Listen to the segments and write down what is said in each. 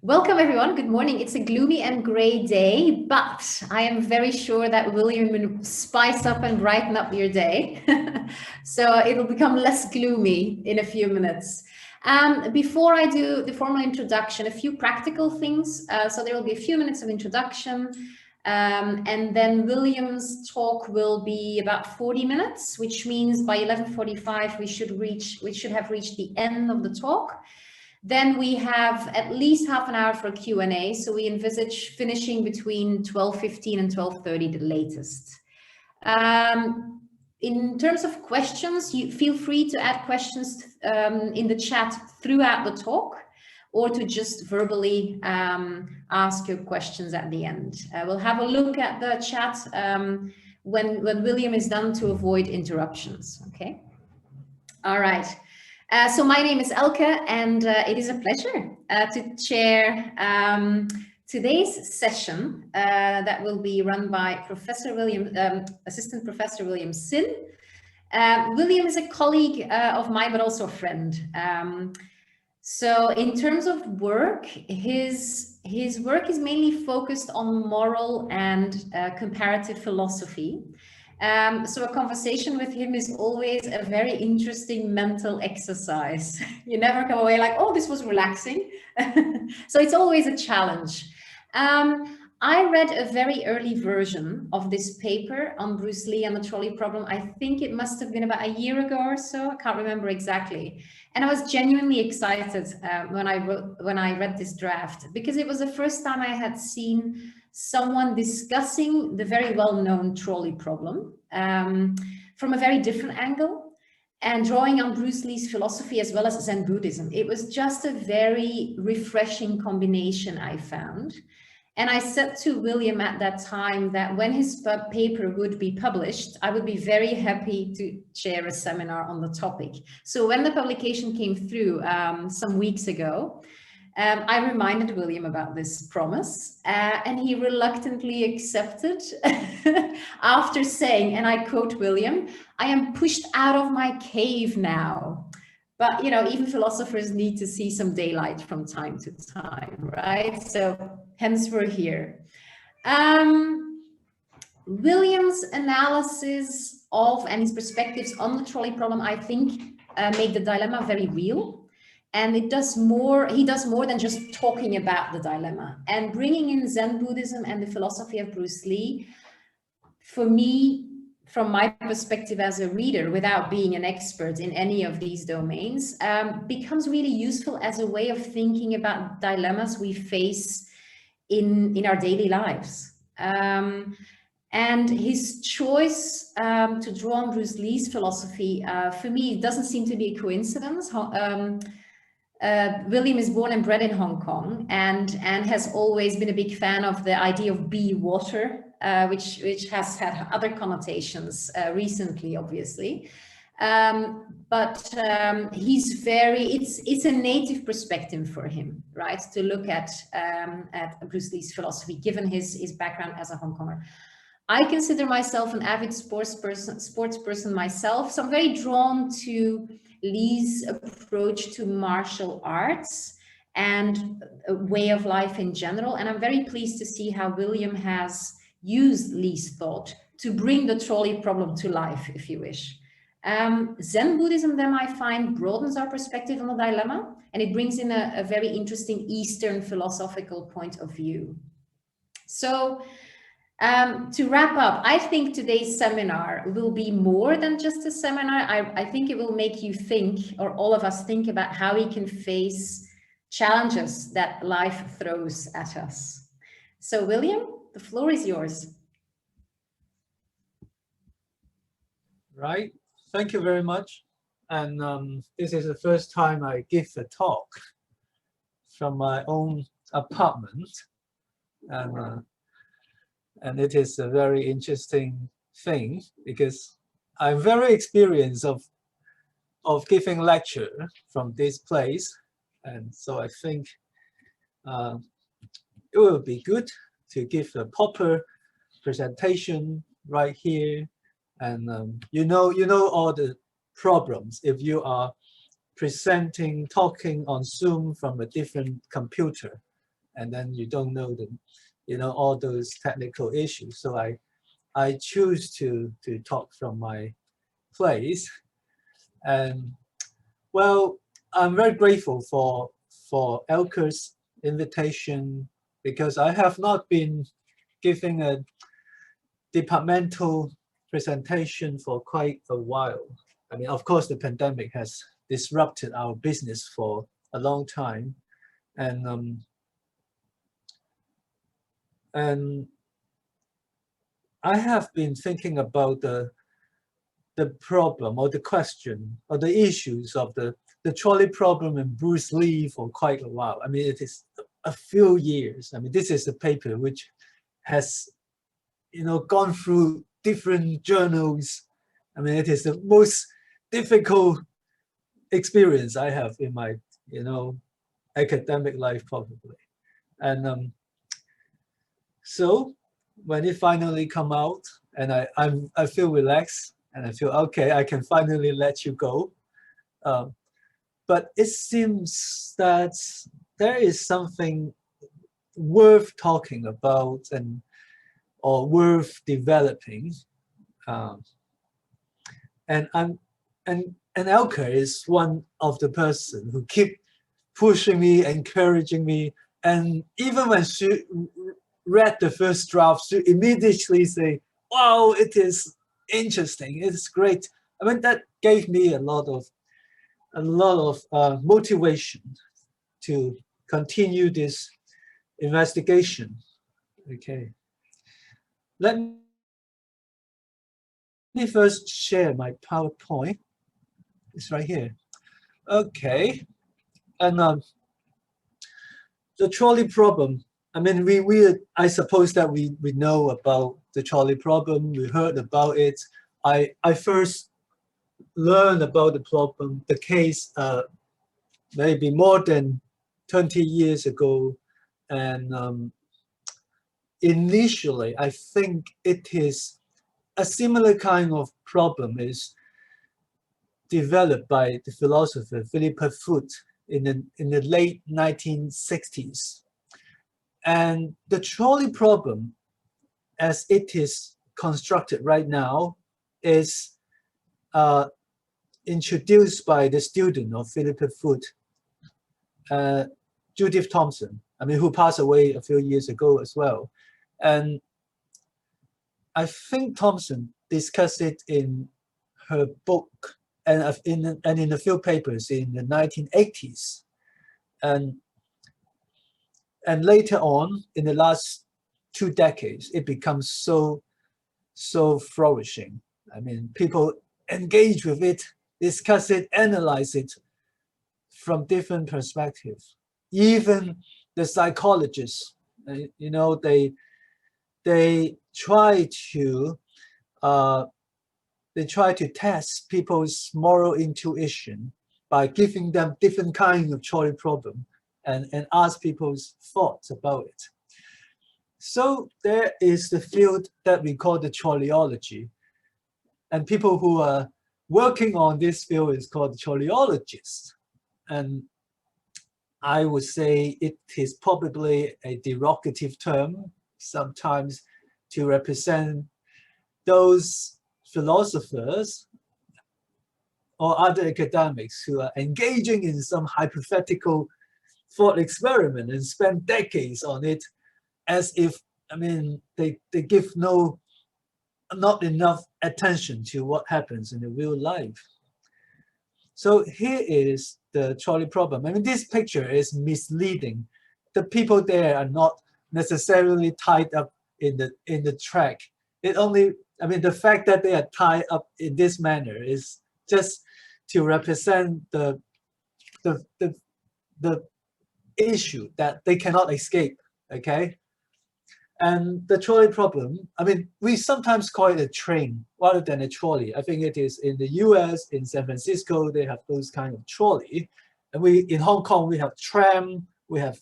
Welcome everyone. Good morning. It's a gloomy and grey day, but I am very sure that William will spice up and brighten up your day. So it will become less gloomy in a few minutes. Before I do the formal introduction, a few practical things. So there will be a few minutes of introduction, and then William's talk will be about 40 minutes, which means by 11:45 we should have reached the end of the talk. Then we have at least half an hour for Q&A. So we envisage finishing between 12:15 and 12:30, the latest. In terms of questions, you feel free to add questions in the chat throughout the talk, or to just verbally ask your questions at the end. We'll have a look at the chat when William is done to avoid interruptions, okay? All right. So my name is Elke, and it is a pleasure to chair today's session that will be run by Assistant Professor William Sin. William is a colleague of mine, but also a friend. So in terms of work, his work is mainly focused on moral and comparative philosophy. So a conversation with him is always a very interesting mental exercise. You never come away like, oh, this was relaxing. So it's always a challenge. I read a very early version of this paper on Bruce Lee and the trolley problem. I think it must have been about a year ago or so. I can't remember exactly. And I was genuinely excited when I read this draft, because it was the first time I had seen someone discussing the very well-known trolley problem from a very different angle, and drawing on Bruce Lee's philosophy as well as Zen Buddhism. It was just a very refreshing combination, I found. And I said to William at that time that when his paper would be published, I would be very happy to chair a seminar on the topic. So when the publication came through some weeks ago, I reminded William about this promise, and he reluctantly accepted after saying, and I quote William, "I am pushed out of my cave now." But, you know, even philosophers need to see some daylight from time to time, right? So hence we're here. William's analysis of and his perspectives on the trolley problem, I think, make the dilemma very real. And he does more than just talking about the dilemma. And bringing in Zen Buddhism and the philosophy of Bruce Lee, for me, from my perspective as a reader, without being an expert in any of these domains, becomes really useful as a way of thinking about dilemmas we face in our daily lives. And his choice to draw on Bruce Lee's philosophy, for me, doesn't seem to be a coincidence. William is born and bred in Hong Kong, and has always been a big fan of the idea of be water, which has had other connotations recently, obviously. But it's a native perspective for him, right? To look at Bruce Lee's philosophy, given his background as a Hong Konger. I consider myself an avid sports person myself, so I'm very drawn to Lee's approach to martial arts and a way of life in general. And I'm very pleased to see how William has used Lee's thought to bring the trolley problem to life, if you wish. Zen Buddhism, then, I find broadens our perspective on the dilemma, and it brings in a very interesting Eastern philosophical point of view. So, to wrap up, I think today's seminar will be more than just a seminar. I think it will make you think, or all of us think, about how we can face challenges that life throws at us. So, William, the floor is yours. Right. Thank you very much. And this is the first time I give a talk from my own apartment. And it is a very interesting thing, because I'm very experienced of giving lecture from this place. And so I think it will be good to give a proper presentation right here. And you know all the problems if you are talking on Zoom from a different computer. and then you don't know the, all those technical issues. So I choose to talk from my place. And well, I'm very grateful for Elker's invitation, because I have not been giving a departmental presentation for quite a while. I mean, of course, the pandemic has disrupted our business for a long time, and I have been thinking about the problem or the question or the issues of the trolley problem and Bruce Lee for quite a while. I mean, it is a few years. I mean, this is a paper which has, gone through different journals. I mean, it is the most difficult experience I have in my, academic life probably. And so when it finally come out, and I feel relaxed, and I feel, okay, I can finally let you go. But it seems that there is something worth talking about or worth developing. And Elke is one of the person who keep pushing me, encouraging me. And even when she read the first draft, she immediately say, wow, it is interesting, it's great. I mean, that gave me a lot of motivation to continue this investigation. Okay, let me first share my PowerPoint. It's right here. Okay, and the trolley problem. I mean, I suppose that we know about the trolley problem. We heard about it. I first learned about the problem, the case, maybe more than 20 years ago. And initially, I think it is a similar kind of problem is developed by the philosopher Philippa Foot in the late 1960s. And the trolley problem, as it is constructed right now, is introduced by the student of Philippa Foot, Judith Thomson, I mean, who passed away a few years ago as well. And I think Thomson discussed it in her book and in a few papers in the 1980s. And later on, in the last 2 decades, it becomes so flourishing. I mean, people engage with it, discuss it, analyze it from different perspectives. Even the psychologists, they try to test people's moral intuition by giving them different kinds of trolley problem and ask people's thoughts about it. So there is the field that we call the trolleyology, and people who are working on this field is called trolleyologists. And I would say it is probably a derogative term sometimes to represent those philosophers or other academics who are engaging in some hypothetical thought experiment and spend decades on it, as if, I mean, they give not enough attention to what happens in the real life. So here is the trolley problem. I mean, this picture is misleading. The people there are not necessarily tied up in the track. It only, I mean, the fact that they are tied up in this manner is just to represent the issue that they cannot escape, okay? And the trolley problem, I mean, we sometimes call it a train rather than a trolley. I think it is in the US, in San Francisco, they have those kind of trolley. And in Hong Kong, we have tram, we have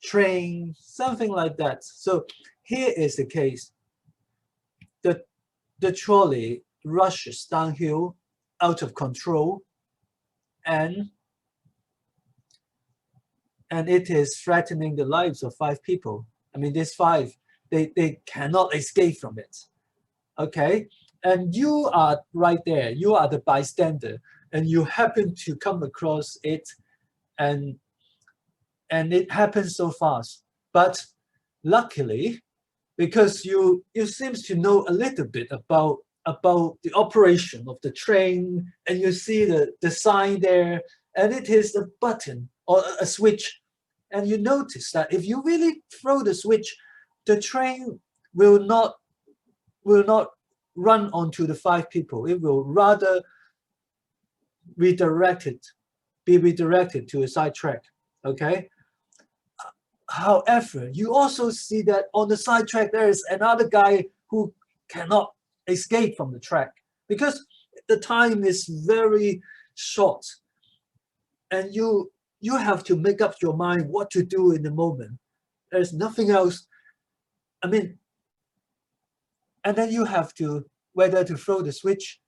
train, something like that. So here is the case. The trolley rushes downhill out of control, and and it is threatening the lives of 5 people. I mean, these 5, they cannot escape from it. Okay, and you are right there. You are the bystander, and you happen to come across it, and it happens so fast. But luckily, because you seems to know a little bit about the operation of the train, and you see the sign there, and it is a button or a switch, and you notice that if you really throw the switch, the train will not run onto the 5 people. It will rather be redirected to a side track. Okay. However, you also see that on the side track there is another guy who cannot escape from the track because the time is very short, and you have to make up your mind what to do in the moment. There's nothing else. I mean, and then you have to whether to throw the switch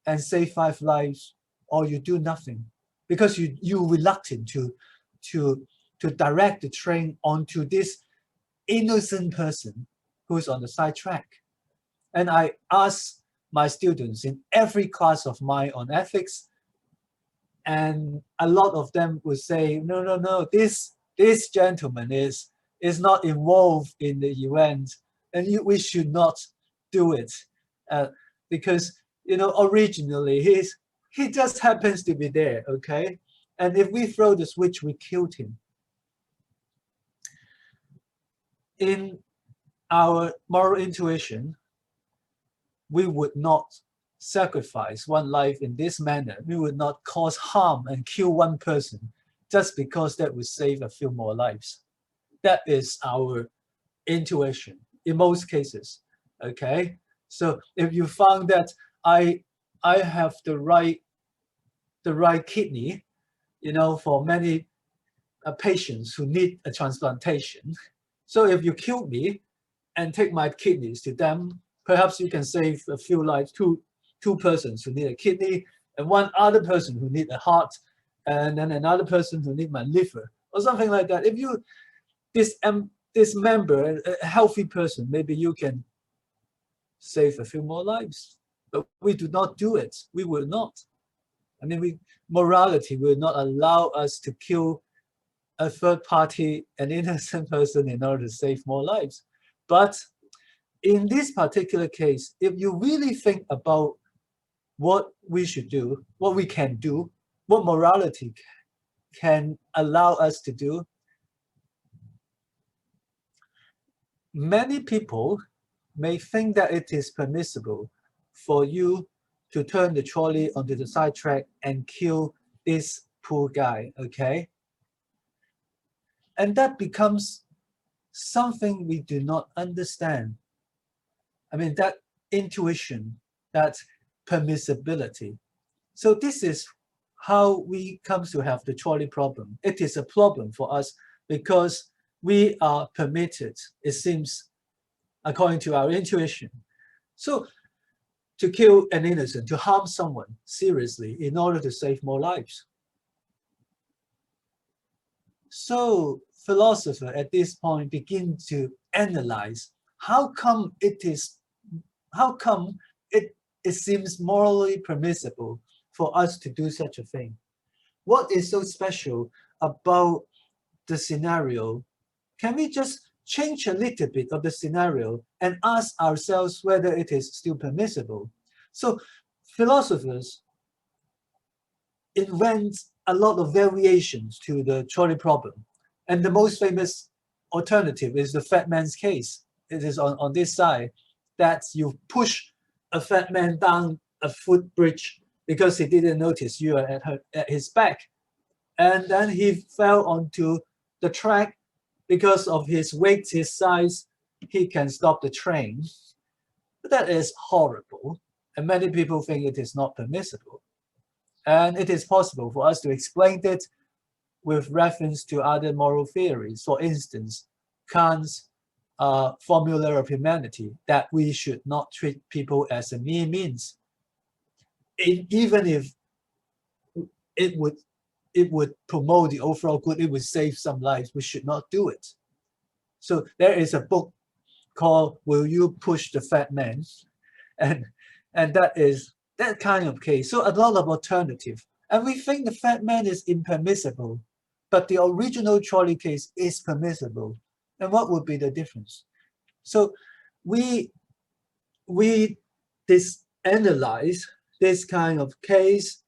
and save 5 lives, or you do nothing because you reluctant to direct the train onto this innocent person who's on the side track. And I ask my students in every class of mine on ethics, and a lot of them would say, no, this gentleman is not involved in the event, and we should not do it, because originally he just happens to be there. Okay, and if we throw the switch, we killed him. In our moral intuition, we would not sacrifice one life in this manner. We would not cause harm and kill one person just because that would save a few more lives. That is our intuition in most cases. Okay, so if you found that I have the right kidney, for many patients who need a transplantation. So if you kill me and take my kidneys to them, perhaps you can save a few lives, two persons who need a kidney, and one other person who need a heart, and then another person who need my liver, or something like that. If you dismember a healthy person, maybe you can save a few more lives. But we do not do it. We will not. I mean, morality will not allow us to kill a third party, an innocent person, in order to save more lives. But in this particular case, if you really think about what we should do, what we can do, what morality can allow us to do, many people may think that it is permissible for you to turn the trolley onto the side track and kill this poor guy, okay? And that becomes something we do not understand. I mean, that intuition, that permissibility. So this is how we come to have the trolley problem. It is a problem for us because we are permitted, it seems, according to our intuition. So to kill an innocent, to harm someone seriously in order to save more lives. So philosopher at this point begin to analyze how come it seems morally permissible for us to do such a thing. What is so special about the scenario? Can we just change a little bit of the scenario and ask ourselves whether it is still permissible? So philosophers invent a lot of variations to the trolley problem. And the most famous alternative is the fat man's case. It is on this side that you push a fat man down a footbridge because he didn't notice you are at his back. And then he fell onto the track because of his weight, his size, he can stop the train. But that is horrible. And many people think it is not permissible. And it is possible for us to explain it with reference to other moral theories. For instance, Kant's formula of humanity, that we should not treat people as a mere means. Even if it would it would promote the overall good, it would save some lives, we should not do it. So there is a book called Will You Push the Fat Man? And that is that kind of case. So a lot of alternative. And we think the fat man is impermissible, but the original trolley case is permissible. And what would be the difference? So we analyze this kind of case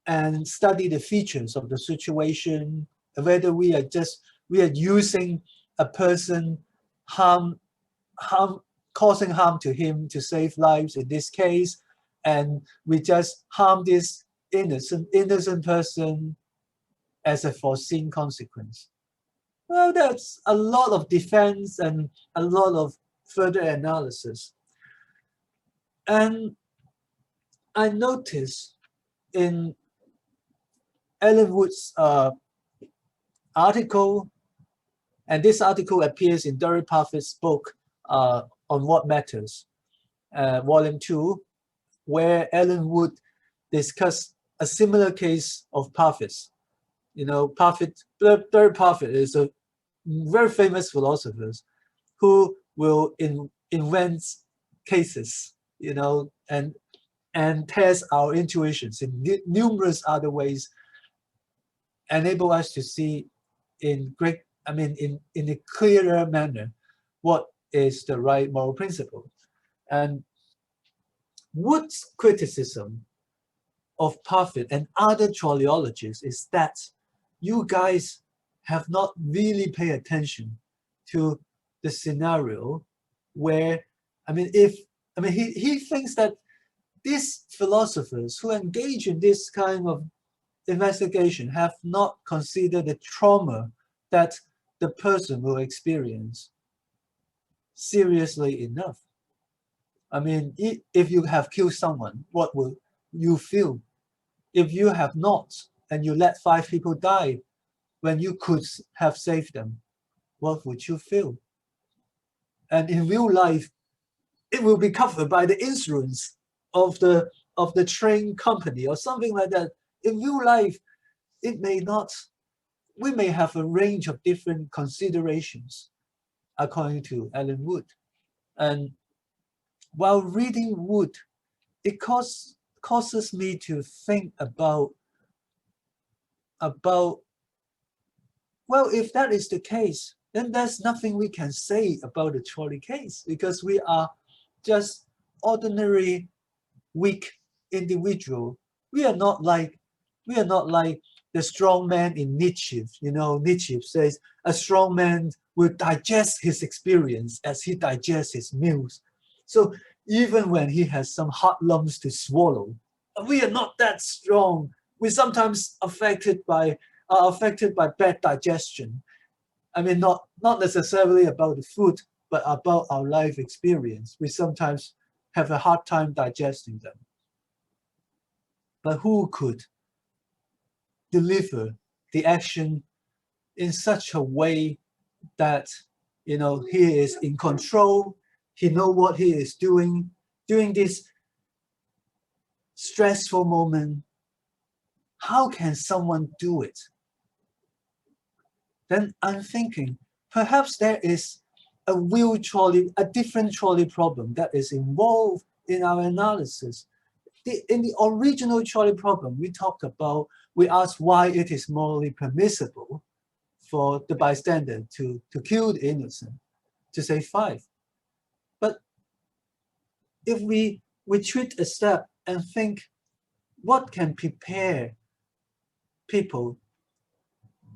and study the features of the situation, whether we are using a person causing harm to him to save lives in this case, and we just harm this innocent person as a foreseen consequence. Well, that's a lot of defense and a lot of further analysis. And I noticed in Ellen Wood's article, and this article appears in Derek Parfit's book on What Matters, Volume 2, where Ellen Wood discussed a similar case of Parfit's. You know, Derek Parfit is a very famous philosopher who will invent cases, you know, and test our intuitions in numerous other ways, enable us to see in a clearer manner what is the right moral principle. And Wood's criticism of Parfit and other trolleyologists is that you guys have not really paid attention to the scenario where, he thinks that these philosophers who engage in this kind of investigation have not considered the trauma that the person will experience seriously enough. I mean, if you have killed someone, what will you feel? If you have not, and you let 5 people die when you could have saved them, what would you feel? And in real life, it will be covered by the insurance of the train company or something like that. In real life, it may not. We may have a range of different considerations, according to Ellen Wood. And while reading Wood, it causes me to think about, well, if that is the case, then there's nothing we can say about the trolley case, because we are just ordinary weak individual. We are not like the strong man in Nietzsche. You know, Nietzsche says a strong man will digest his experience as he digests his meals. So even when he has some hard lumps to swallow, we are not that strong. We're sometimes affected by bad digestion. I mean, not necessarily about the food, but about our life experience. We sometimes have a hard time digesting them. But who could deliver the action in such a way that, you know, he is in control, he knows what he is doing during this stressful moment? How can someone do it? Then I'm thinking, perhaps there is a different trolley problem that is involved in our analysis. In the original trolley problem, we asked why it is morally permissible for the bystander to kill the innocent, to save 5. But if we retreat a step and think, what can prepare people?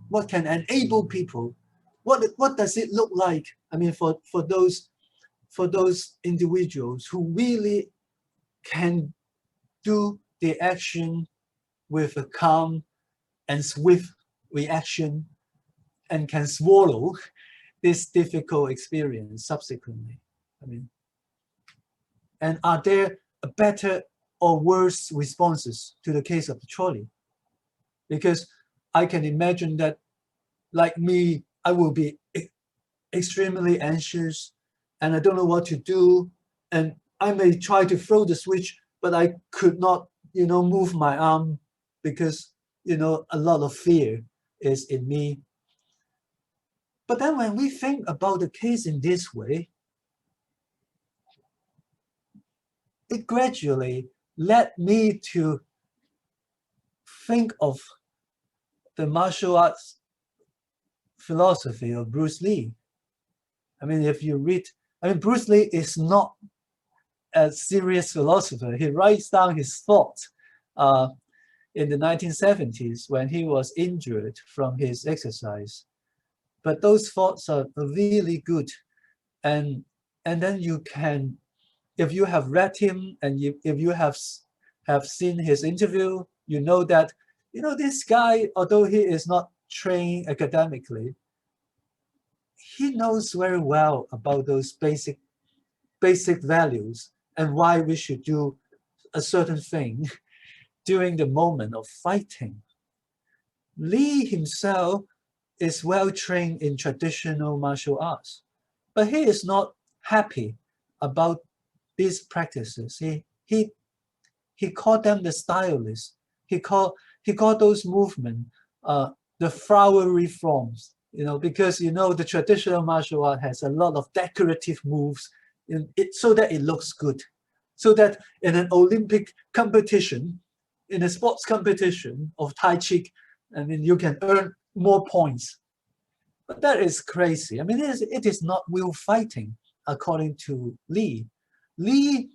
What can enable people? What does it look like? I mean, for those individuals who really can do the action with a calm and swift reaction and can swallow this difficult experience subsequently. I mean, and are there a better or worse responses to the case of the trolley? Because I can imagine that, like me, I will be extremely anxious and I don't know what to do. And I may try to throw the switch, but I could not, move my arm because a lot of fear is in me. But then when we think about the case in this way, it gradually led me to think of the martial arts philosophy of Bruce Lee. I mean, if you read, Bruce Lee is not a serious philosopher. He writes down his thoughts in the 1970s when he was injured from his exercise. But those thoughts are really good. And then you can, if you have read him and if you have seen his interview, you know that, this guy, although he is not trained academically, he knows very well about those basic values and why we should do a certain thing during the moment of fighting. Lee himself is well trained in traditional martial arts, but he is not happy about these practices. He called them the stylists. He called those movements the flowery forms, because the traditional martial art has a lot of decorative moves in it so that it looks good. So that in an Olympic competition, in a sports competition of Tai Chi, you can earn more points. But that is crazy. It is not real fighting, according to Lee. Lee,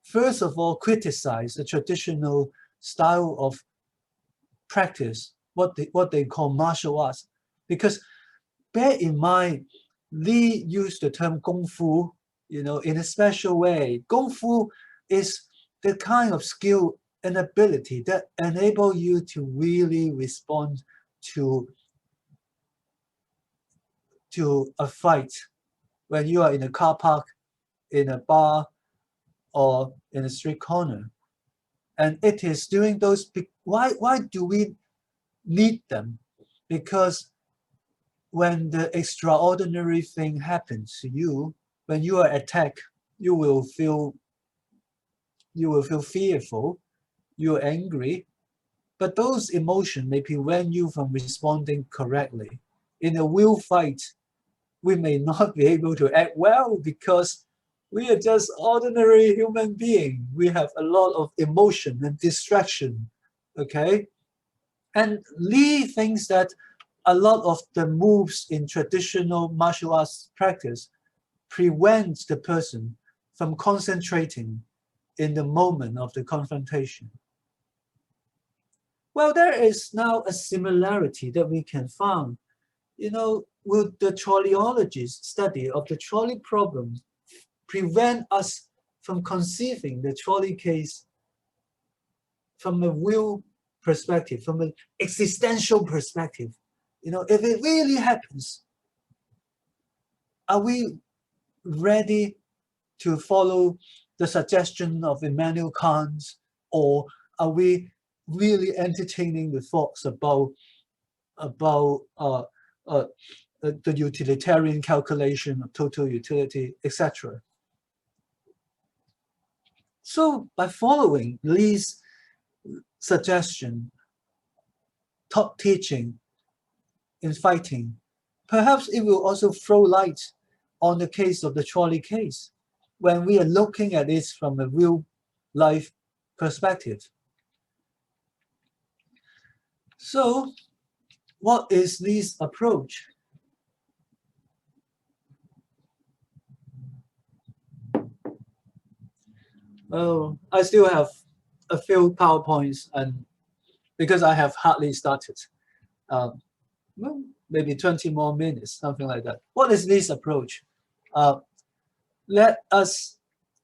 first of all, criticized the traditional style of practice, what they call martial arts, because bear in mind, Lee used the term Kung Fu, in a special way. Kung Fu is the kind of skill and ability that enable you to really respond to a fight when you are in a car park, in a bar, or in a street corner. And it is during those, why do we need them? Because when the extraordinary thing happens to you, when you are attacked, you will feel fearful, you're angry, but those emotions may prevent you from responding correctly. In a real fight, we may not be able to act well because we are just ordinary human beings. We have a lot of emotion and distraction, okay? And Lee thinks that a lot of the moves in traditional martial arts practice prevents the person from concentrating in the moment of the confrontation. Well, there is now a similarity that we can find, will the trolleyologist study of the trolley problem prevent us from conceiving the trolley case from a real perspective, from an existential perspective? If it really happens, are we ready to follow the suggestion of Immanuel Kant, or are we really entertaining the thoughts about the utilitarian calculation of total utility, etc.? So by following Lee's suggestion, top teaching in fighting, perhaps it will also throw light on the case of the trolley case when we are looking at it from a real life perspective. So what is Lee's approach? Well, I still have a few PowerPoints, and because I have hardly started, well, maybe 20 more minutes, something like that. What is Lee's approach? Let us,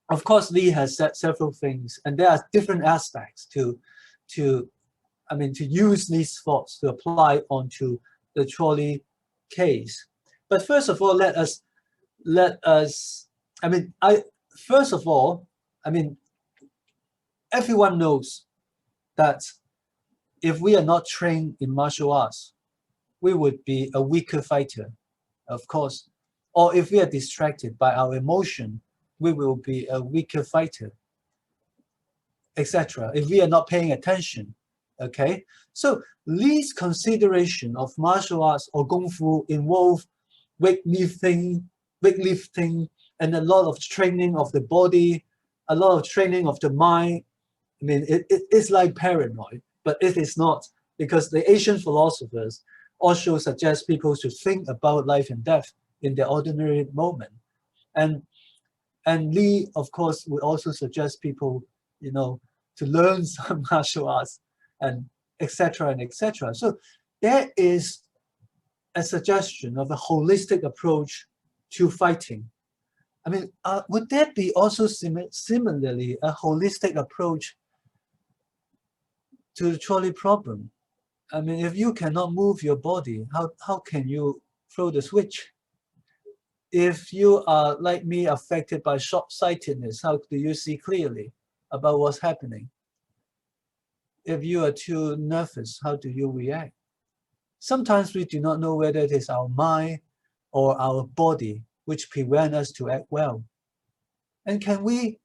of course, Lee has said several things, and there are different aspects to use Lee's thoughts to apply onto the trolley case. But first of all, everyone knows that if we are not trained in martial arts, we would be a weaker fighter, of course. Or if we are distracted by our emotion, we will be a weaker fighter, etc. If we are not paying attention, Okay, so Lee's consideration of martial arts or Kung Fu involve weightlifting, and a lot of training of the body, a lot of training of the mind. I mean, it is like paranoid, but it is not, because the Asian philosophers also suggest people to think about life and death in their ordinary moment. And Lee, of course, would also suggest people, to learn some martial arts and etc. and etc. So there is a suggestion of a holistic approach to fighting. I mean, would that be also similarly a holistic approach to the trolley problem? I mean, if you cannot move your body, how can you throw the switch? If you are, like me, affected by short-sightedness, how do you see clearly about what's happening? If you are too nervous, how do you react? Sometimes we do not know whether it is our mind or our body which prevent us to act well. And can we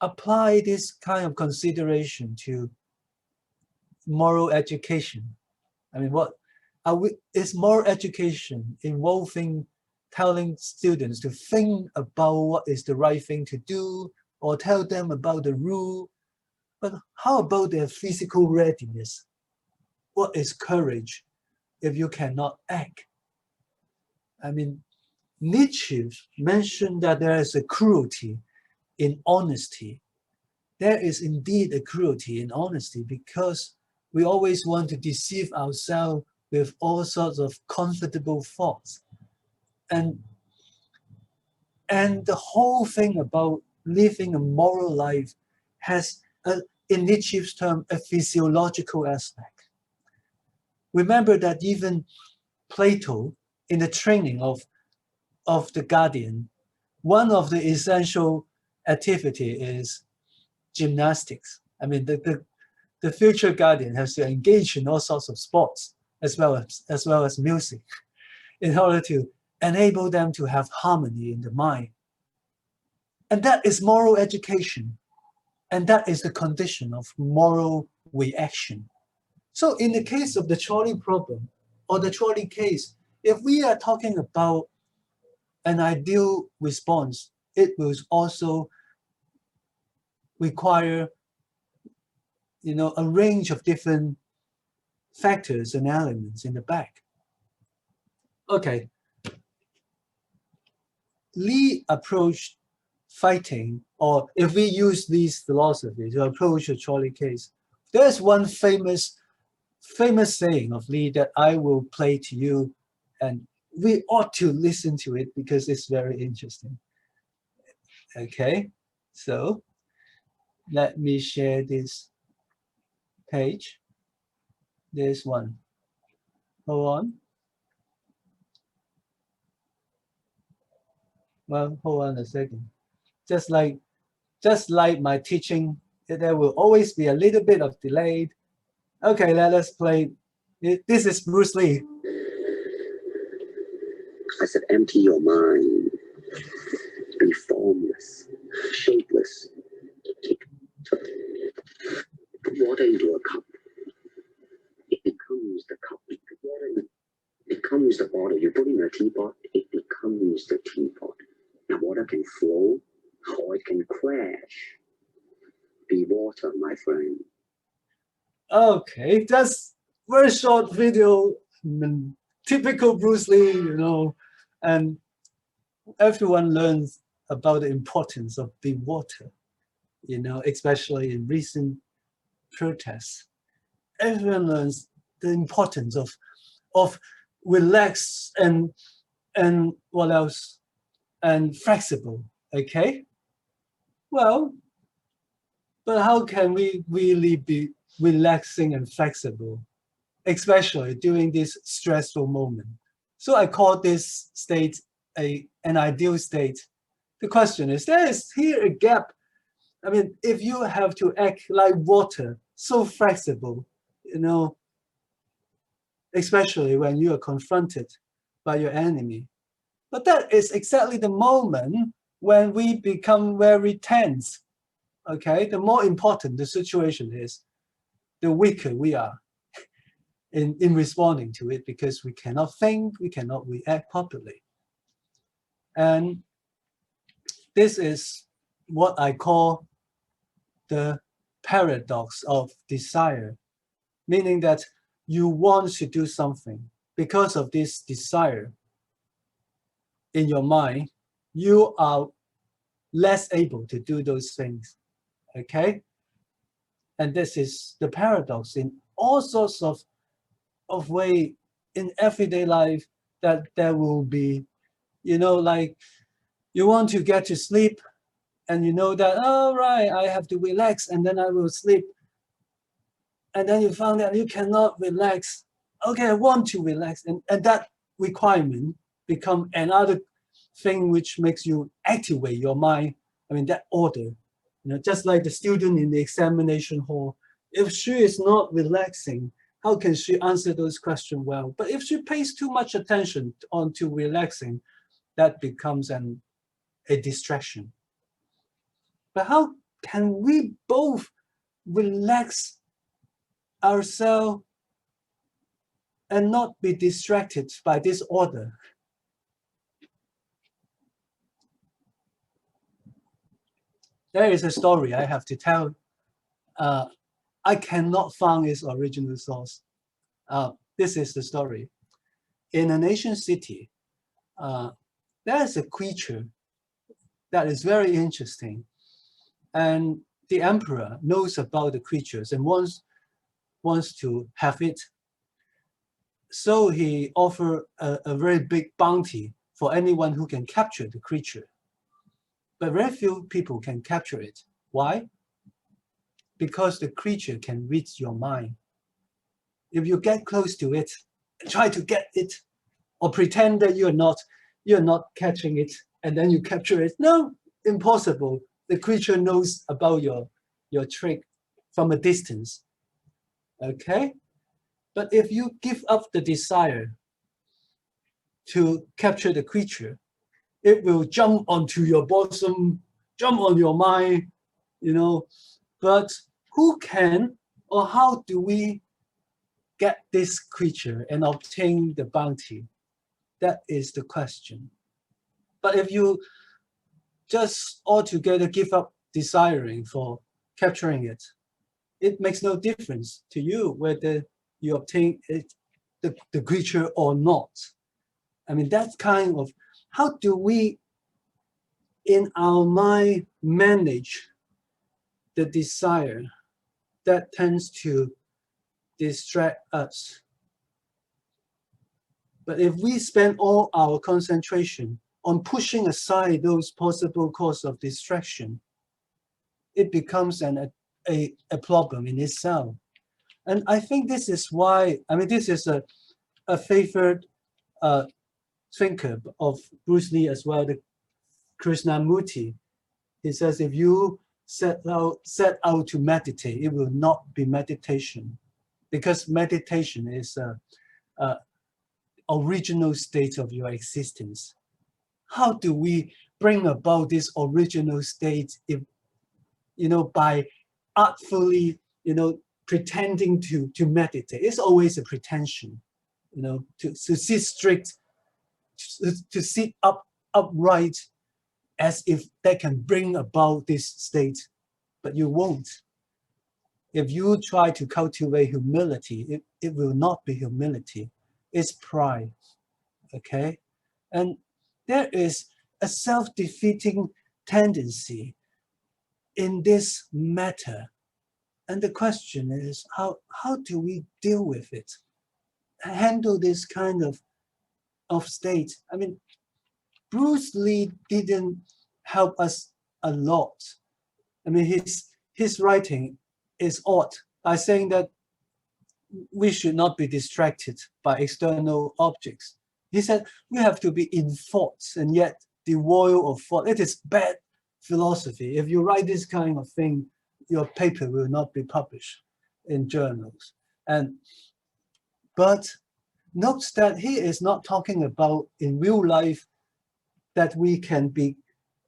apply this kind of consideration to moral education? I mean, is moral education involving telling students to think about what is the right thing to do, or tell them about the rule? But how about their physical readiness? What is courage if you cannot act? I mean, Nietzsche mentioned that there is a cruelty in honesty. There is indeed a cruelty in honesty, because we always want to deceive ourselves with all sorts of comfortable thoughts. And the whole thing about living a moral life has, in Nietzsche's term, a physiological aspect. Remember that even Plato, in the training of the guardian, one of the essential activity is gymnastics. I mean, the future guardian has to engage in all sorts of sports as well as music in order to enable them to have harmony in the mind. And that is moral education. And that is the condition of moral reaction. So in the case of the trolley problem or the trolley case, if we are talking about an ideal response, it will also require, a range of different factors and elements in the back. Okay. Lee approached fighting, or if we use these philosophies to approach a trolley case, there's one famous saying of Lee that I will play to you, and we ought to listen to it because it's very interesting. Okay, so let me share this page. This one. Hold on. Well, hold on a second. Just like my teaching, there will always be a little bit of delay. Okay, let us play. This is Bruce Lee. I said, empty your mind. Be formless, shapeless. Put water into a cup. It becomes the cup. Put water in, it becomes the bottle. You put in a teapot, it becomes the teapot. Now water can flow or it can crash. Be water, my friend. Okay, that's very short video, typical Bruce Lee, and everyone learns about the importance of be water, especially in recent protests. Everyone learns the importance of relaxed and what else? And flexible, okay? Well, but how can we really be relaxing and flexible, especially during this stressful moment? So I call this state an ideal state. The question is, there is here a gap. I mean, if you have to act like water, so flexible, especially when you are confronted by your enemy. But that is exactly the moment when we become very tense. Okay, the more important the situation is, the weaker we are in responding to it, because we cannot think, we cannot react properly. And this is what I call the paradox of desire, meaning that you want to do something. Because of this desire in your mind, you are less able to do those things, okay? And this is the paradox in all sorts of way in everyday life, that there will be, like you want to get to sleep and you know that, oh, right, I have to relax and then I will sleep. And then you found that you cannot relax. Okay, I want to relax. And that requirement become another thing which makes you activate your mind. I mean, that order, just like the student in the examination hall, if she is not relaxing, how can she answer those questions well? But if she pays too much attention onto relaxing, that becomes a distraction. But how can we both relax ourselves and not be distracted by this order? There is a story I have to tell. I cannot find its original source. This is the story. In an ancient city, there is a creature that is very interesting. And the emperor knows about the creatures and wants to have it. So he offered a very big bounty for anyone who can capture the creature. But very few people can capture it. Why? Because the creature can read your mind. If you get close to it, try to get it, or pretend that you're not catching it, and then you capture it. No, impossible. The creature knows about your trick from a distance. Okay? But if you give up the desire to capture the creature, it will jump onto your bosom, jump on your mind, But who can, or how do we get this creature and obtain the bounty? That is the question. But if you just altogether give up desiring for capturing it, it makes no difference to you whether you obtain it, the creature or not. I mean, that's kind of, how do we in our mind manage the desire that tends to distract us? But if we spend all our concentration on pushing aside those possible causes of distraction, it becomes a problem in itself. And I think this is why, this is a favorite thinker of Bruce Lee as well, the Krishnamurti. He says, if you set out to meditate, it will not be meditation, because meditation is a original state of your existence. How do we bring about this original state if, by artfully, pretending to meditate? It's always a pretension, to sit strict, to sit upright, as if that can bring about this state, but you won't. If you try to cultivate humility, it will not be humility, it's pride, okay? And there is a self-defeating tendency in this matter. And the question is, how do we deal with it? Handle this kind of state? Bruce Lee didn't help us a lot. His writing is odd by saying that we should not be distracted by external objects. He said we have to be in thoughts and yet devoid of thought. It is bad philosophy. If you write this kind of thing, your paper will not be published in journals. But note that he is not talking about in real life that we can be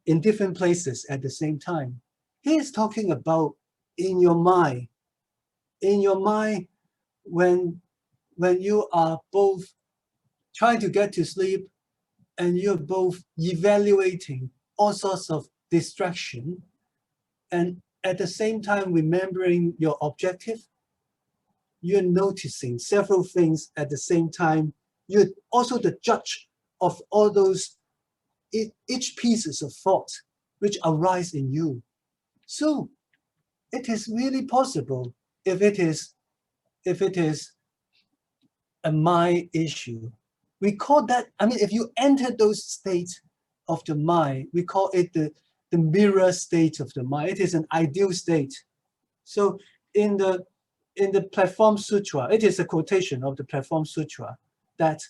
in different places at the same time. He is talking about in your mind, in your mind, when you are both trying to get to sleep and you're both evaluating all sorts of distraction, and at the same time remembering your objective, you're noticing several things at the same time. You're also the judge of all those each pieces of thought which arise in you. So it is really possible if it is a mind issue. We call that, I mean, if you enter those states of the mind, we call it the mirror state of the mind. It is an ideal state. So in the Platform Sutra, it is a quotation of the Platform Sutra that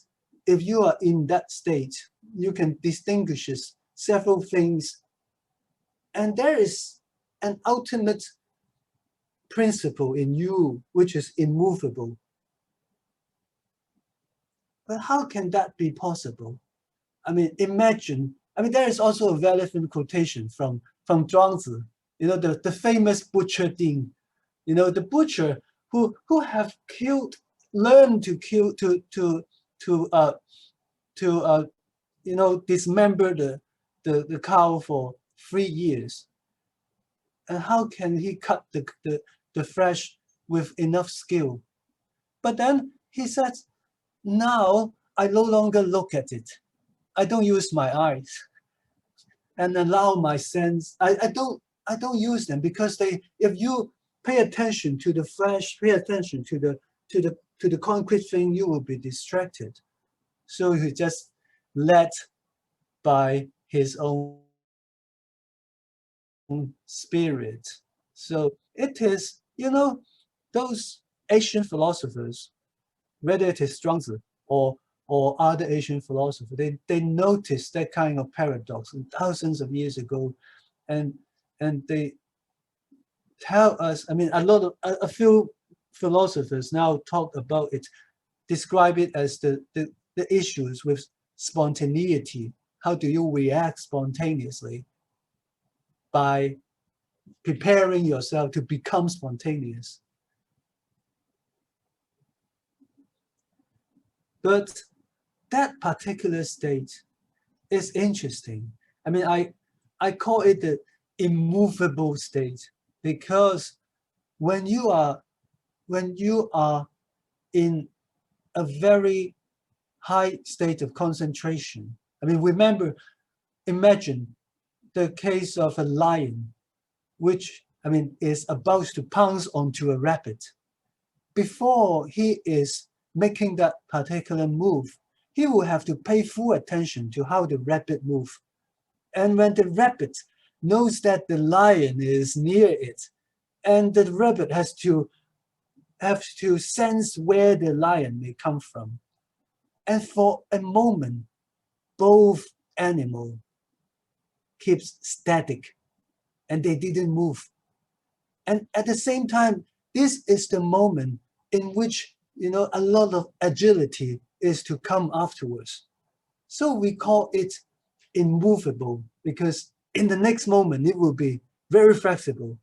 if you are in that state, you can distinguish several things. And there is an ultimate principle in you, which is immovable. But how can that be possible? I mean, imagine, I mean, there is also a relevant quotation from Zhuangzi, you know, the famous butcher Ding, you know, the butcher who have learned to kill, you know, dismember the cow for 3 years. And how can he cut the flesh with enough skill? But then he says, now I no longer look at it. I don't use my eyes and allow my sense. I don't use them because if you pay attention to the flesh, pay attention to the concrete thing, you will be distracted. So he just led by his own spirit. So it is, you know, those Asian philosophers, whether it is Zhuangzi or other Asian philosophers, they noticed that kind of paradox thousands of years ago, and they tell us. I mean, a few philosophers now talk about it, describe it as the issues with spontaneity. How do you react spontaneously? By preparing yourself to become spontaneous. But that particular state is interesting. I mean, I call it the immovable state because when you are in a very high state of concentration, I mean, imagine the case of a lion, which, I mean, is about to pounce onto a rabbit. Before he is making that particular move, he will have to pay full attention to how the rabbit moves. And when the rabbit knows that the lion is near it, and the rabbit has to sense where the lion may come from. And for a moment, both animals keeps static and they didn't move. And at the same time, this is the moment in which, you know, a lot of agility is to come afterwards. So we call it immovable because in the next moment, it will be very flexible.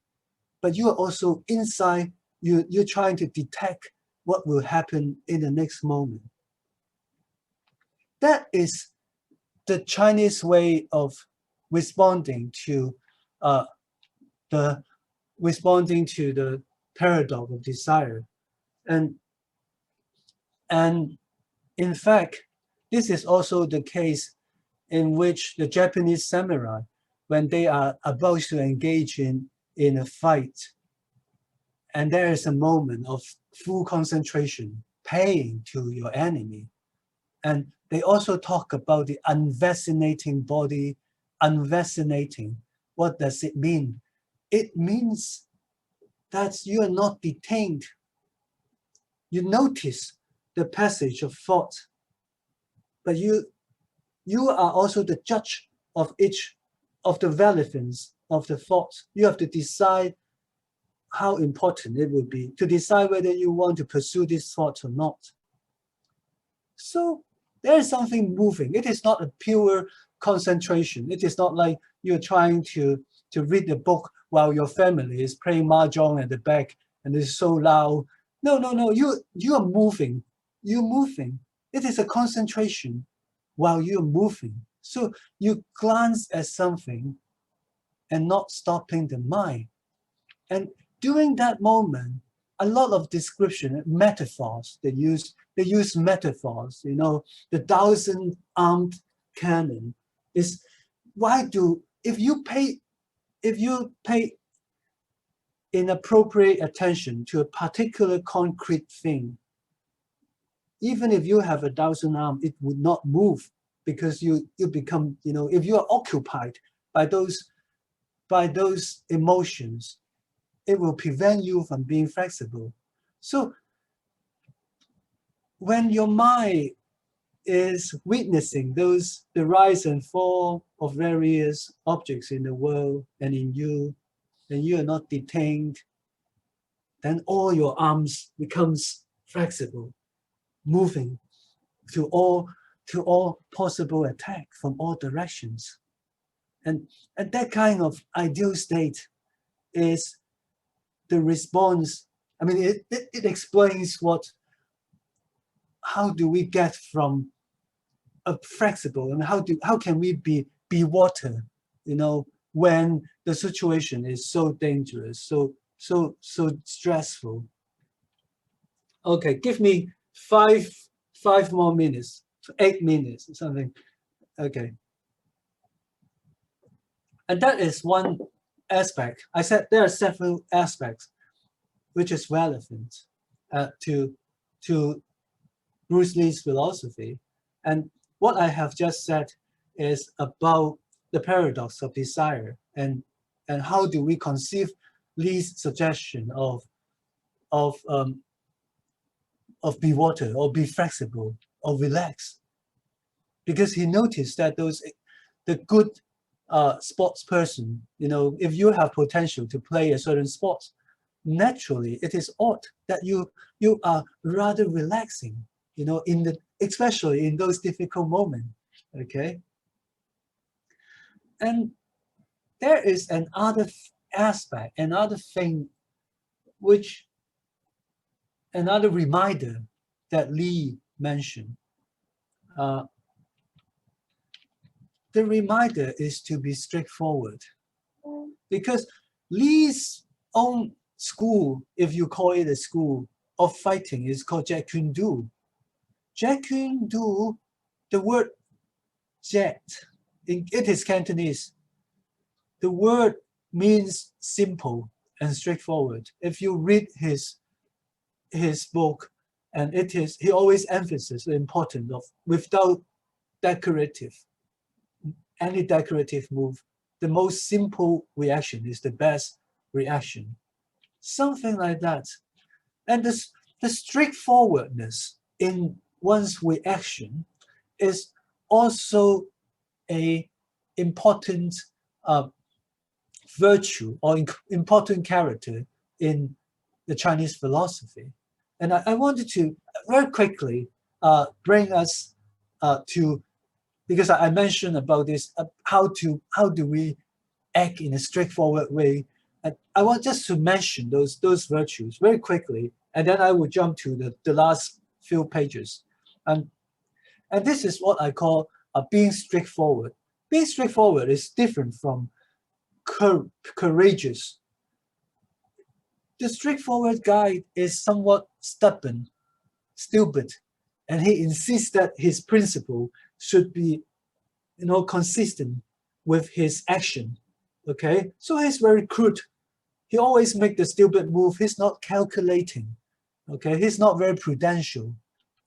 But you are also inside, you're trying to detect what will happen in the next moment. That is the Chinese way of responding to the paradox of desire. And in fact, this is also the case in which the Japanese samurai, when they are about to engage in a fight, and there is a moment of full concentration, paying to your enemy. And they also talk about the unvaccinating body, unvaccinating. What does it mean? It means that you are not detained. You notice the passage of thought, but you are also the judge of each of the relevance of the thought. You have to decide how important it would be to decide whether you want to pursue this thought or not. So there is something moving. It is not a pure concentration. It is not like you're trying to read the book while your family is playing mahjong at the back and it's so loud. No, no, no, you are moving. You're moving. It is a concentration while you're moving. So you glance at something and not stopping the mind. And during that moment, a lot of description, metaphors, they use metaphors, you know, the 1,000-armed cannon is if you pay inappropriate attention to a particular concrete thing, even if you have 1,000 arms, it would not move, because you become, you know, if you are occupied by those emotions, it will prevent you from being flexible. So when your mind is witnessing the rise and fall of various objects in the world and in you, and you are not detained, then all your arms becomes flexible, moving to all possible attack from all directions. And that kind of ideal state is the response. I mean, it explains how do we get from a flexible, and how can we be water, you know, when the situation is so dangerous, so stressful. Okay, give me five more minutes, 8 minutes or something. Okay. And that is one aspect. I said there are several aspects which is relevant to Bruce Lee's philosophy. And what I have just said is about the paradox of desire, and how do we conceive Lee's suggestion of be water, or be flexible, or relax. Because he noticed that the good sports person, you know, if you have potential to play a certain sport, naturally it is odd that you are rather relaxing, you know, especially in those difficult moments. Okay. And there is another aspect, another thing, another reminder that Lee mentioned. The reminder is to be straightforward, because Lee's own school, if you call it a school of fighting, is called Jeet Kune Do. Jeet Kune Do, the word Jet, it is Cantonese. The word means simple and straightforward. If you read his book, and he always emphasizes the importance of without any decorative move, the most simple reaction is the best reaction. Something like that. And the straightforwardness in one's reaction is also an important virtue or important character in the Chinese philosophy. And I wanted to very quickly bring us to, because I mentioned about this, how do we act in a straightforward way. And I want just to mention those virtues very quickly, and then I will jump to the last few pages. And this is what I call being straightforward. Being straightforward is different from courageous. The straightforward guy is somewhat stubborn, stupid, and he insists that his principle should be, you know, consistent with his action. Okay, so he's very crude. He always makes the stupid move. He's not calculating. Okay, he's not very prudential.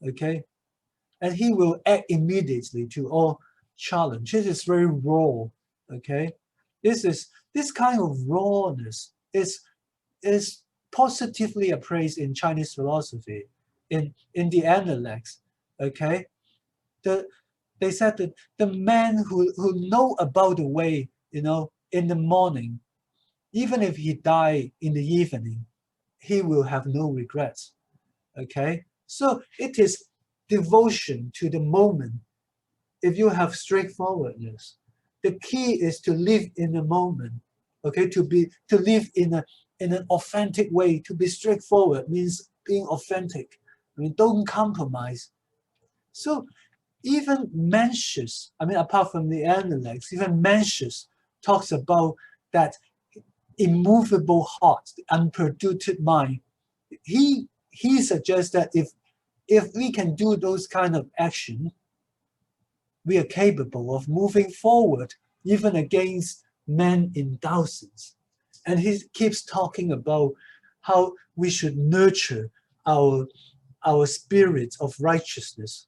Okay, and he will act immediately to all challenge. This is very raw. Okay, this kind of rawness is positively appraised in Chinese philosophy, in the Analects. Okay, they said that the man who know about the way, you know, in the morning, even if he die in the evening, he will have no regrets. Okay, so it is devotion to the moment. If you have straightforwardness, the key is to live in the moment. Okay, to live in in an authentic way. To be straightforward means being authentic. I mean, don't compromise. So even Mencius, I mean, apart from the Analects, even Mencius talks about that immovable heart, the unpolluted mind. He suggests that if we can do those kind of action, we are capable of moving forward, even against men in thousands. And he keeps talking about how we should nurture our spirit of righteousness.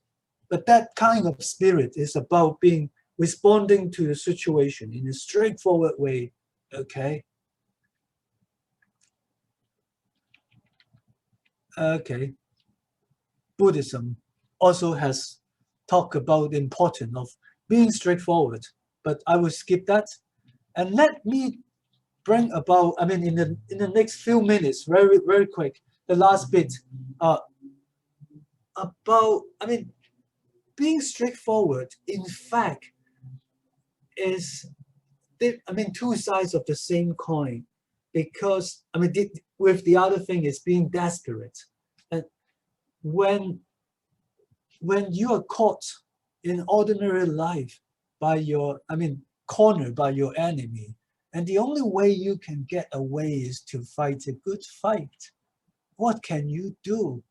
But that kind of spirit is about responding to the situation in a straightforward way, okay? Okay. Buddhism also has talked about the importance of being straightforward, but I will skip that. And let me bring about, I mean, in the next few minutes, very, very quick, the last bit, about, I mean, being straightforward, in fact, is, two sides of the same coin. Because, I mean, with the other thing is being desperate. And when you are caught in ordinary life by cornered by your enemy, and the only way you can get away is to fight a good fight, what can you do?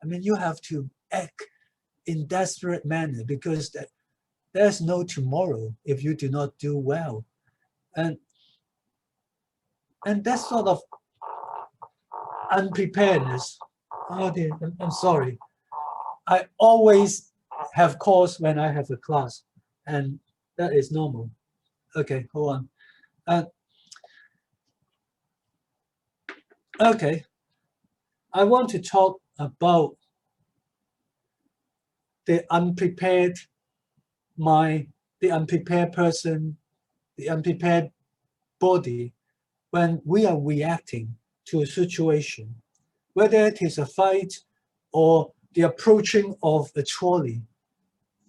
I mean, you have to act in desperate manner because there's no tomorrow if you do not do well. And that sort of unpreparedness. Oh dear, I'm sorry. I always have calls when I have a class, and that is normal. Okay, hold on. Okay, I want to talk about the unprepared mind, the unprepared person, the unprepared body when we are reacting to a situation, whether it is a fight or the approaching of a trolley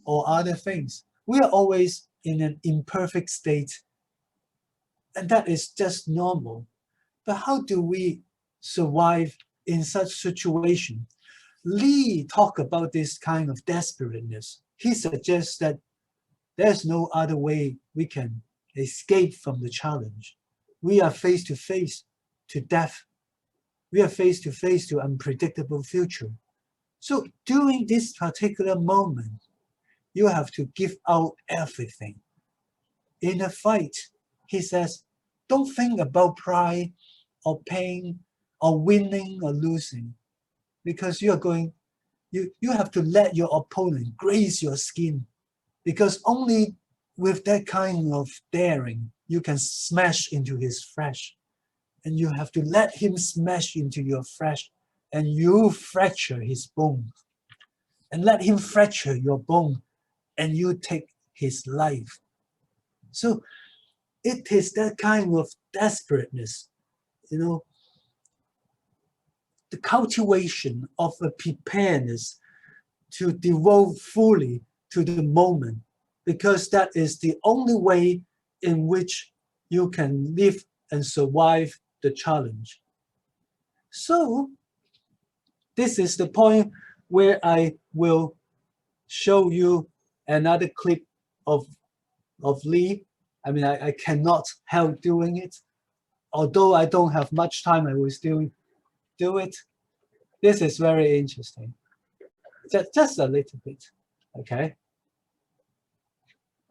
or other things. We are always in an imperfect state, and that is just normal. But how do we survive in such situation? Lee talked about this kind of desperateness. He suggests that there's no other way we can escape from the challenge. We are face to face to death. We are face to unpredictable future. So during this particular moment, you have to give out everything. In a fight, he says, don't think about pride or pain or winning or losing, because you have to let your opponent graze your skin, because only with that kind of daring, you can smash into his flesh. And you have to let him smash into your flesh, and you fracture his bone. And let him fracture your bone, and you take his life. So it is that kind of desperateness, the cultivation of a preparedness to devote fully to the moment, because that is the only way in which you can live and survive the challenge. So this is the point where I will show you another clip of Lee. I mean, I cannot help doing it. Although I don't have much time, I will still do it. This is very interesting. Just a little bit, okay?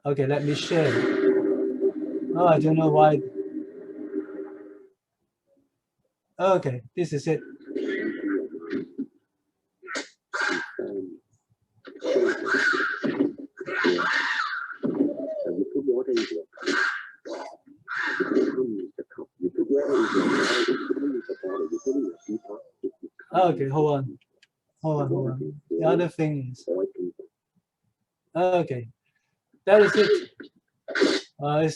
Okay, let me share. Oh, I don't know why. Okay, this is it. Okay, hold on. The other thing is, okay, that is it.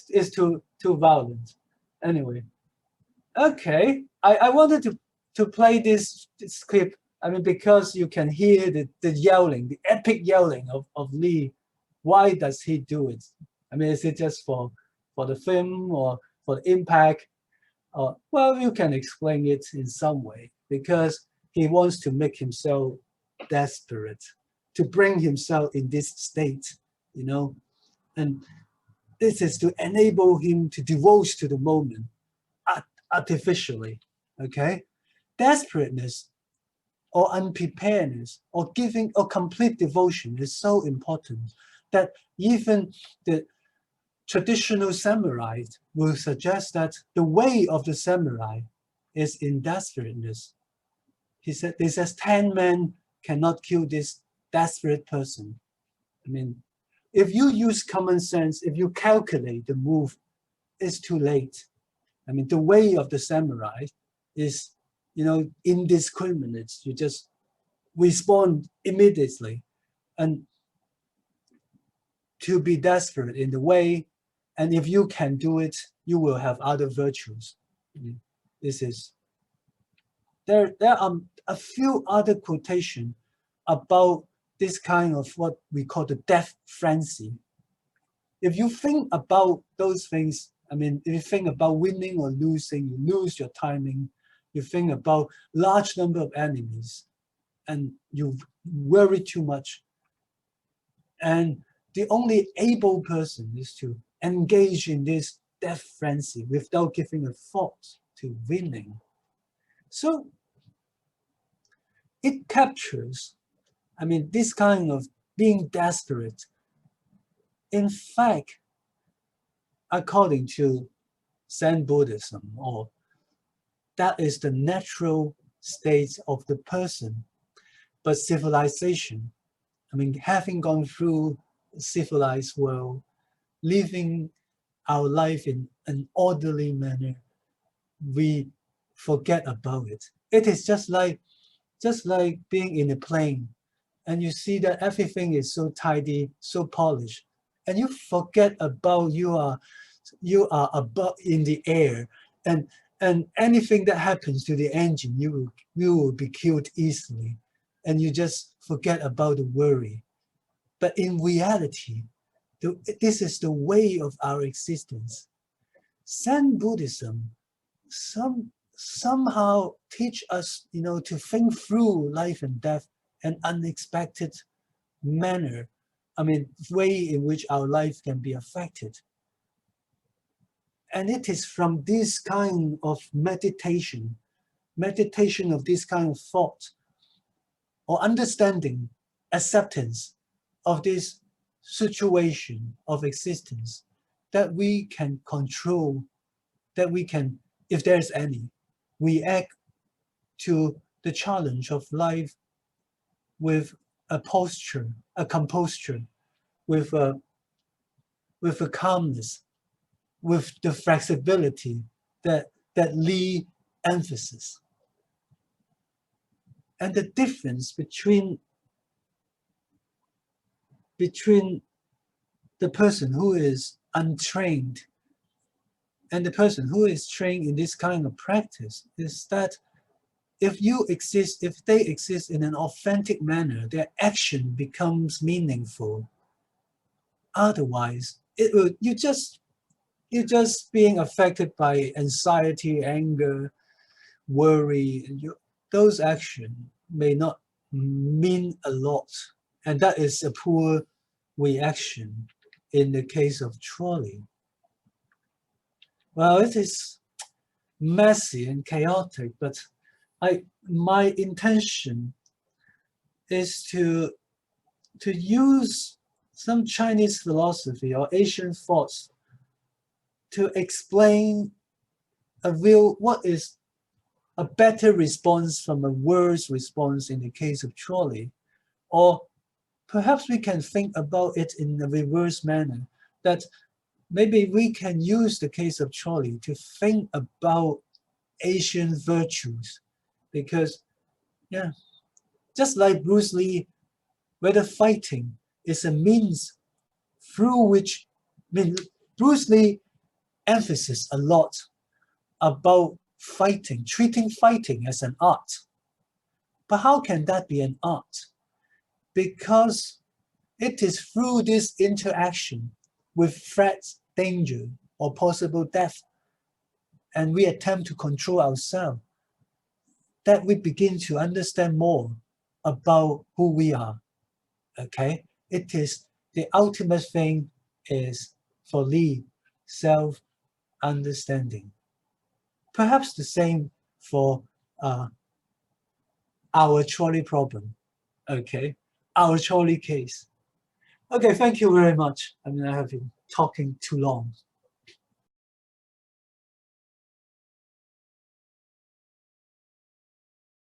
It's too violent. Anyway, okay, I wanted to play this clip. I mean, because you can hear the yelling, the epic yelling of Lee. Why does he do it? I mean, is it just for the film or for the impact? Well, you can explain it in some way, because he wants to make himself desperate, to bring himself in this state, you know, and this is to enable him to devote to the moment artificially, okay? Desperateness or unpreparedness or giving or complete devotion is so important that even the traditional samurai will suggest that the way of the samurai is in desperateness. He says 10 men cannot kill this desperate person. I mean, if you use common sense, if you calculate the move, it's too late. I mean, the way of the samurai is, you know, indiscriminate. You just respond immediately. And to be desperate in the way, and if you can do it, you will have other virtues. This is, there are a few other quotations about this kind of what we call the death frenzy. If you think about those things, I mean, if you think about winning or losing, you lose your timing, you think about large number of enemies, and you worry too much. And the only able person is to engage in this death frenzy without giving a thought to winning. So it captures, I mean, this kind of being desperate. In fact, according to Zen Buddhism, or that is the natural state of the person. But civilization, I mean, having gone through a civilized world, living our life in an orderly manner, we forget about it. It is just like being in a plane, and you see that everything is so tidy, so polished, and you forget about you are above in the air, and anything that happens to the engine, you will be killed easily, and you just forget about the worry. But in reality, this is the way of our existence. Zen Buddhism somehow teach us, you know, to think through life and death an unexpected manner. I mean, way in which our life can be affected. And it is from this kind of meditation of this kind of thought or understanding, acceptance of this situation of existence, that we can control, that we can, if there's any, react to the challenge of life with a posture, a composure, with a calmness, with the flexibility that Lee emphasizes. And the difference between the person who is untrained and the person who is trained in this kind of practice is that if they exist in an authentic manner, their action becomes meaningful. Otherwise, you're just being affected by anxiety, anger, worry. Those actions may not mean a lot, and that is a poor reaction in the case of Trolley. Well, it is messy and chaotic, but my intention is to use some Chinese philosophy or Asian thoughts to explain what is a better response from a worse response in the case of Trolley. Or perhaps we can think about it in a reverse manner, that maybe we can use the case of Trolley to think about Asian virtues. Because, yeah, just like Bruce Lee, whether fighting is a means through which, I mean, Bruce Lee emphasizes a lot about fighting, treating fighting as an art. But how can that be an art? Because it is through this interaction with threats, danger, or possible death, and we attempt to control ourselves, that we begin to understand more about who we are. Okay, it is the ultimate thing is for Lee, self-understanding. Perhaps the same for our trolley problem. Okay, our trolley case. Okay, thank you very much. I mean, I have been talking too long.